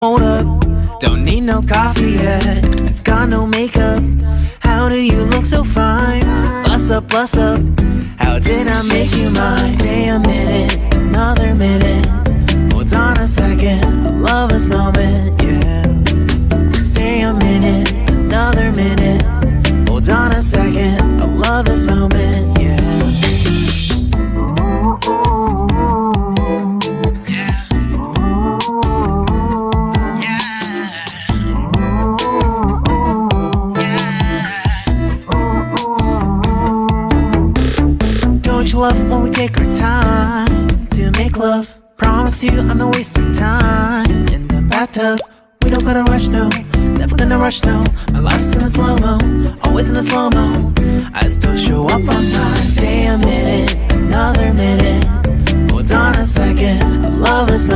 Hold up, don't need no coffee yet. I've got no makeup. How do you look so fine? Bust up, bust up. How did I make you mine? Stay a minute, another minute. Hold on a second, I love this moment, yeah. Stay a minute, another minute. Hold on a second, I love this moment, yeah. Don't you love when we take our time to make love? Promise you I'm not wasting time in the bathtub. We don't gotta rush, no, never gonna rush, no. My life's in a slow-mo, always in a slow-mo. I still show up on time. Stay a minute, another minute. Hold on a second, I love this moment.